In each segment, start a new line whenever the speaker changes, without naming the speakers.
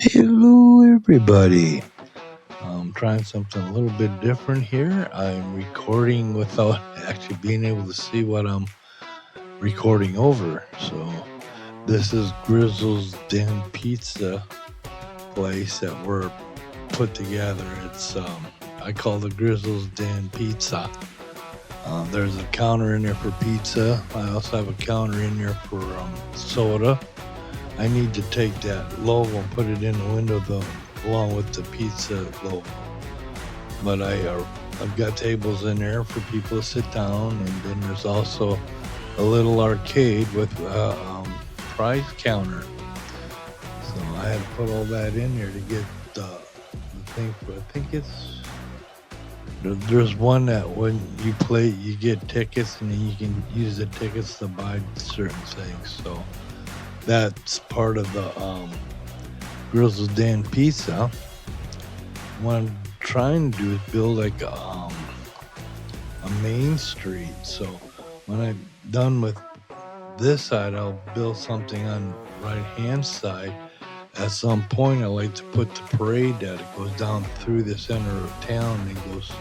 Hello, everybody. I'm trying something a little bit different here. I'm recording without actually being able to see what I'm recording over. So, this is Grezzel's Den Pizza place that we're put together. It's I call the Grezzel's Den Pizza. There's a counter in there for pizza. I also have a counter in there for soda. I need to take that logo and put it in the window along with the pizza logo. But I've got tables in there for people to sit down, and then there's also a little arcade with prize counter. So I had to put all that in there to get the thing. For, I think there's one that when you play, you get tickets, and then you can use the tickets to buy certain things. So that's part of the Grezzel Dan Pizza. What I'm trying to do is build like a main street. So when I'm done with this side, I'll build something on the right hand side. At some point, I like to put the parade that it goes down through the center of town and goes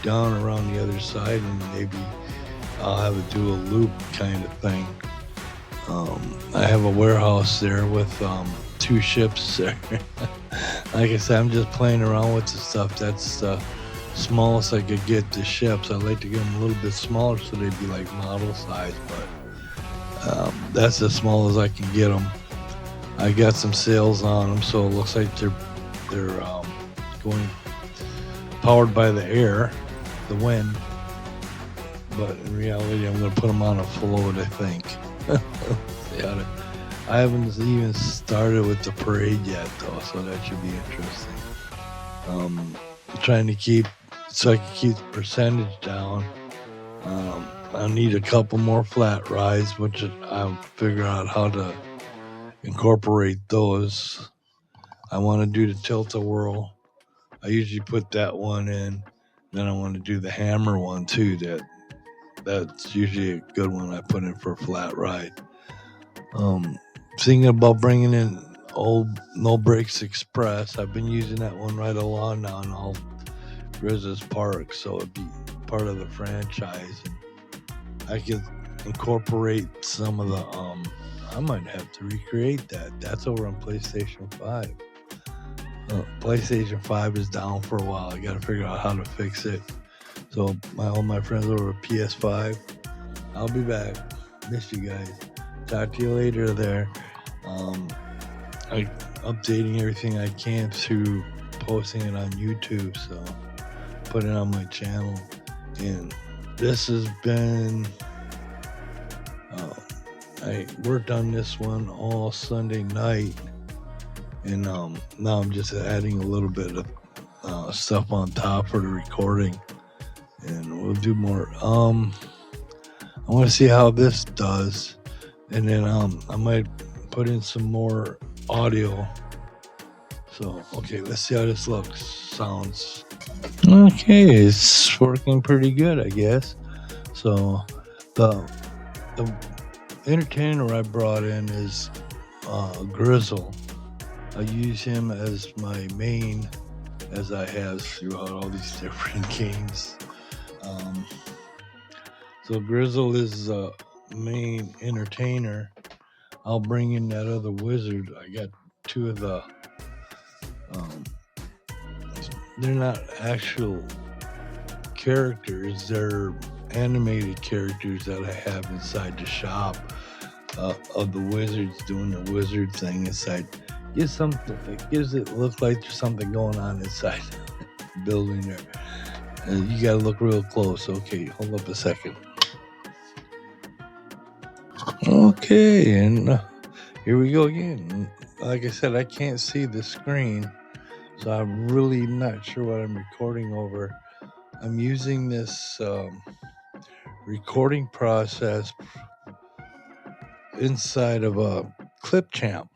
down around the other side, and maybe I'll have it do a loop kind of thing. I have a warehouse there with 2 ships there. Like I said, I'm just playing around with the stuff. That's the smallest I could get the ships. I'd like to get them a little bit smaller so they'd be like model size, but that's as small as I can get them. I got some sails on them, so it looks like they're going powered by the air, the wind. But in reality, I'm going to put them on a float, I think. I haven't even started with the parade yet, though, so that should be interesting. I'm trying to keep so I can keep the percentage down. I need a couple more flat rides, which I'll figure out how to incorporate those. I want to do the tilt-a-whirl. I usually put that one in. Then I want to do the hammer one too. That's usually a good one I put in for a flat ride. Thinking about bringing in old No Brakes Express. I've been using that one right along now in all Grezzel's parks, so it'd be part of the franchise. And I could incorporate some of the. I might have to recreate that. That's over on PlayStation 5. PlayStation 5 is down for a while. I got to figure out how to fix it. So all my friends over at PS5, I'll be back. Miss you guys. Talk to you later there. I'm updating everything I can through posting it on YouTube, so put it on my channel. And this has been I worked on this one all Sunday night, and now I'm just adding a little bit of stuff on top for the recording, and we'll do more. I want to see how this does, and then I might put in some more audio. So okay, let's see how this sounds. Okay, it's working pretty good, I guess. So the entertainer I brought in is Grezzel. I use him as my main, as I have throughout all these different games. So Grezzel is the main entertainer. I'll bring in that other wizard. I got 2 of the. They're not actual characters. They're animated characters that I have inside the shop of the wizards doing the wizard thing inside. It gives it look like there's something going on inside the building there. You gotta look real close. Okay, hold up a second. Okay, and here we go again. Like I said, I can't see the screen, so I'm really not sure what I'm recording over. I'm using this recording process inside of a clip champ.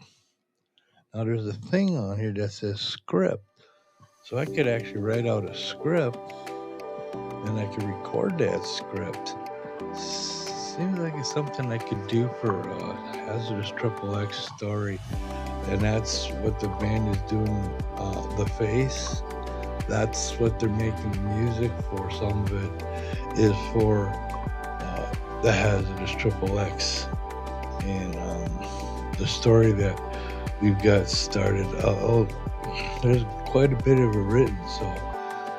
Now there's a thing on here that says script, so I could actually write out a script and I could record that script. Seems like it's something I could do for Hazardous XXX story. and that's what the band is doing. The Face. That's what they're making the music for. Some of it is for the Hazardous Triple X, and the story that we've got started. There's quite a bit of it written, so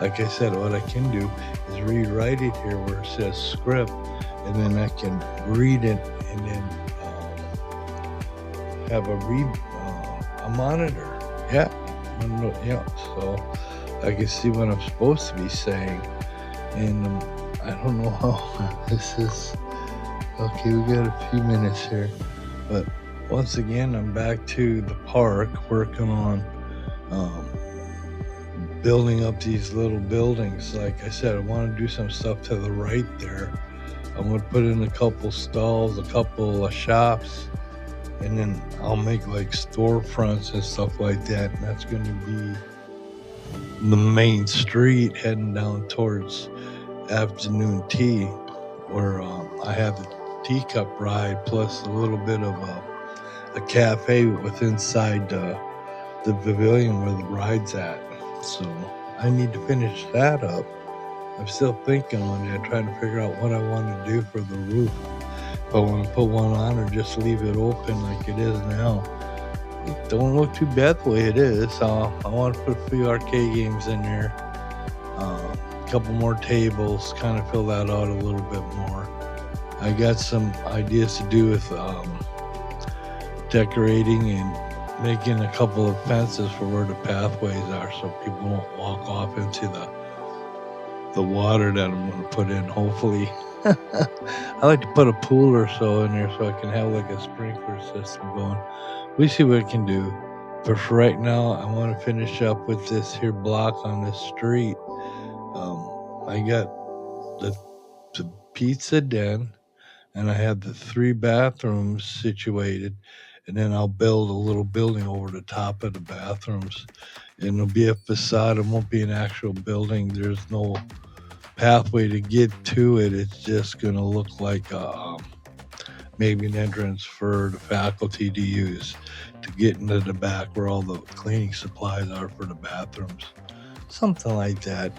like I said, what I can do is rewrite it here where it says script, and then I can read it, and then have a monitor. Yeah, yeah. So I can see what I'm supposed to be saying, and I don't know how this is. Okay, we got a few minutes here, but once again, I'm back to the park working on building up these little buildings. Like I said, I want to do some stuff to the right there. I'm going to put in a couple stalls, a couple of shops, and then I'll make like storefronts and stuff like that. And that's going to be the main street heading down towards afternoon tea, where I have the teacup ride plus a little bit of a cafe with inside the pavilion where the ride's at. So I need to finish that up. I'm still thinking on that, trying to figure out what I want to do for the roof. If I want to put one on or just leave it open like it is now. It don't look too bad the way it is. I want to put a few arcade games in there. A couple more tables, kind of fill that out a little bit more. I got some ideas to do with decorating and making a couple of fences for where the pathways are, so people won't walk off into the water that I'm going to put in, hopefully. I like to put a pool or so in there so I can have like a sprinkler system going. We see what we can do. But for right now, I want to finish up with this here block on this street. I got the pizza den, and I have the 3 bathrooms situated, and then I'll build a little building over the top of the bathrooms, and it'll be a facade. It won't be an actual building. There's no pathway to get to it. It's just going to look like maybe an entrance for the faculty to use to get into the back where all the cleaning supplies are for the bathrooms. Something like that.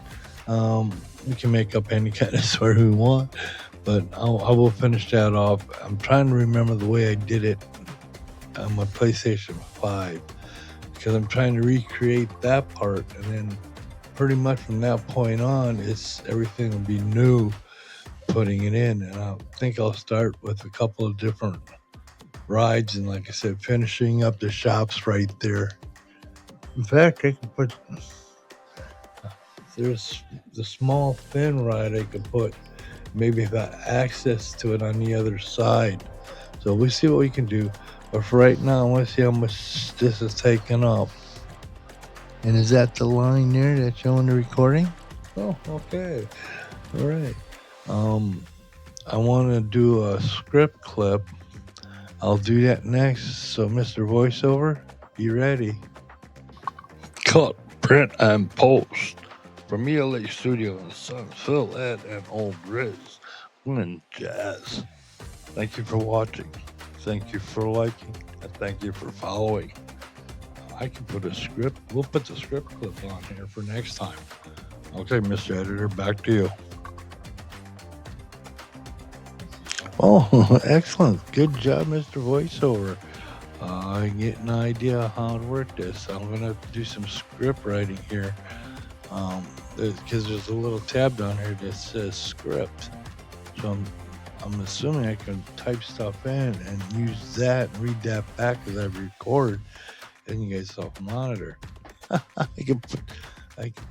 We can make up any kind of story we want, but I will finish that off. I'm trying to remember the way I did it on my PlayStation 5, because I'm trying to recreate that part, and then pretty much from that point on, everything will be new, putting it in. And I think I'll start with a couple of different rides, and like I said, finishing up the shops right there. In fact, I can put, there's the small thin ride I could put, maybe have access to it on the other side. So we'll see what we can do. But for right now, I want to see how much this is taking up. And is that the line there that's showing the recording? Oh, okay. All right. I want to do a script clip. I'll do that next. So, Mr. Voiceover, be ready.
Cut, print, and post. From ELA Studio and Sons, Phil, Ed, and Old Riz, and Jazz. Thank you for watching. Thank you for liking. And thank you for following. I can put a script. We'll put the script clip on here for next time. Okay, Mr. Editor, back to you.
Oh, excellent. Good job, Mr. Voiceover. I get an idea how to work this. I'm going to have to do some script writing here. Because there's a little tab down here that says script. So I'm assuming I can type stuff in and use that and read that back as I record, and you guys self-monitor. I can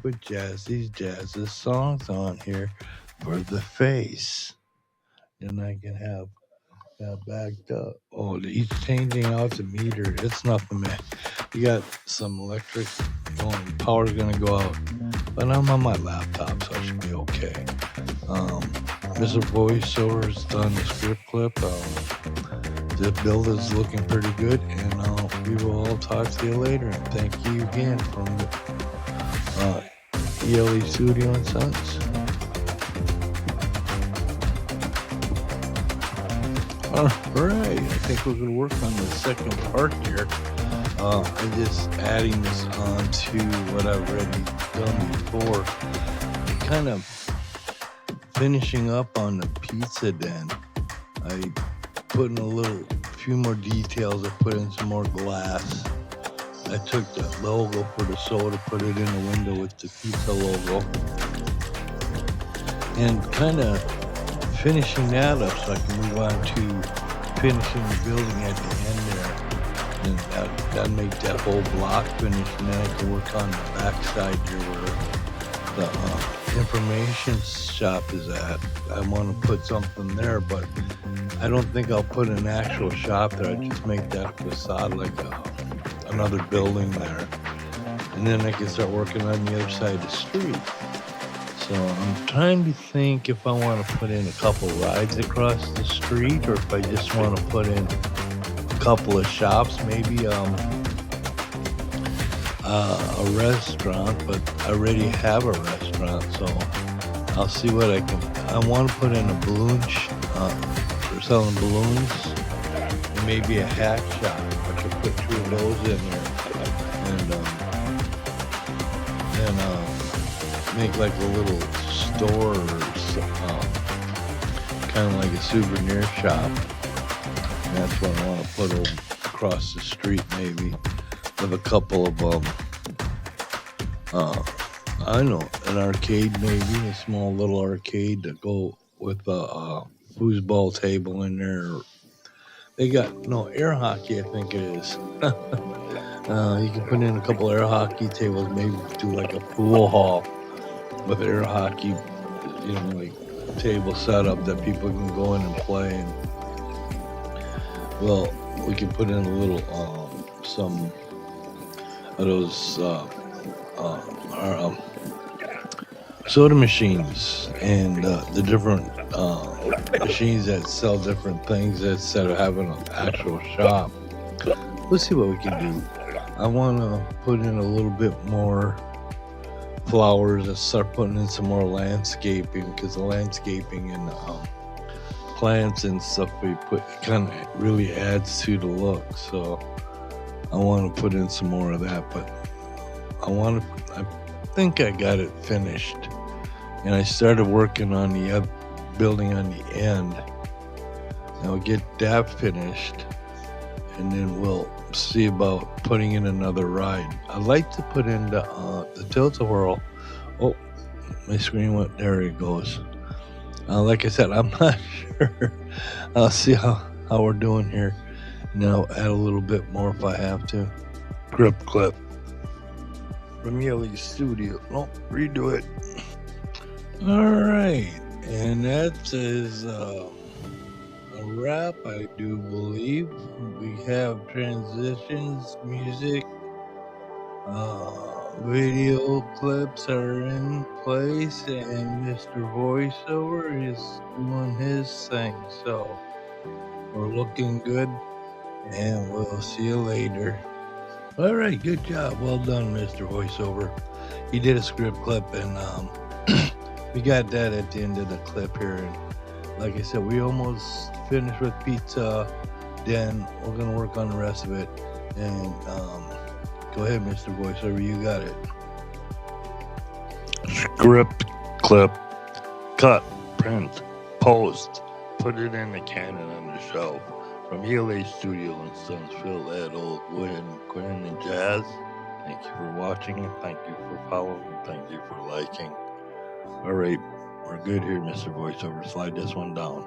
put Jazz's songs on here for the face. And I can have that backed up. Oh, he's changing out the meter. It's nothing, man. You got some electric going. Power's gonna go out. But I'm on my laptop, so I should be okay. Mr. Voiceover's done the script clip. The build is looking pretty good, and we will all talk to you later. And thank you again from the ELE Studio and Sons. All right, I think we're going to work on the second part here. I'm just adding this on to what I've already done before. Kind of finishing up on the pizza den. I put in few more details. I put in some more glass. I took the logo for the soda, put it in the window with the pizza logo, and kind of finishing that up so I can move on to finishing the building at the end there. And that make that whole block finished, and then I can work on the back side here where the information shop is at. I want to put something there, but I don't think I'll put an actual shop there. I just make that facade like another building there, and then I can start working on the other side of the street. So I'm trying to think if I want to put in a couple rides across the street, or if I just want to put in a couple of shops, maybe a restaurant, but I already have a restaurant, so I'll see what I can. I want to put in a balloon for selling balloons, and maybe a hat shop. I could put two of those in there, and make like a little store, or kind of like a souvenir shop. And that's what I want to put over across the street, maybe with a couple of I don't know, an arcade, maybe a small little arcade to go with a foosball table in there. They got air hockey, I think it is. You can put in a couple air hockey tables, maybe do like a pool hall with air hockey, like table setup that people can go in and play. And well, we can put in a little some of those soda machines, and the different machines that sell different things instead of having an actual shop. Let's see what we can do. I want to put in a little bit more flowers and start putting in some more landscaping, because the landscaping and plants and stuff we put kind of really adds to the look. So I want to put in some more of that, but I think I got it finished, and I started working on the building on the end. I'll get that finished, and then we'll see about putting in another ride. I'd like to put in the tilt-a-whirl. Oh, my screen went, there it goes. Like I said, I'm not sure. I'll see how we're doing here, and then I'll add a little bit more if I have to. Grip clip from Yelly Studio. No, redo it. All right, and that is a wrap, I do believe. We have transitions, music, video clips are in place, and Mr. Voiceover is doing his thing. So we're looking good, and we'll see you later. All right, good job. Well done, Mr. Voiceover. He did a script clip, and we got that at the end of the clip here. And like I said, we almost finished with pizza. Then we're going to work on the rest of it. And go ahead, Mr. Voiceover. You got it.
Script, clip, cut, print, post, put it in the canon on the shelf. From ELA Studio and Sons, Phil, Ed, Old, Quinn, and Jazz. Thank you for watching, and thank you for following, and thank you for liking. All right, we're good here, Mr. Voiceover. Slide this one down.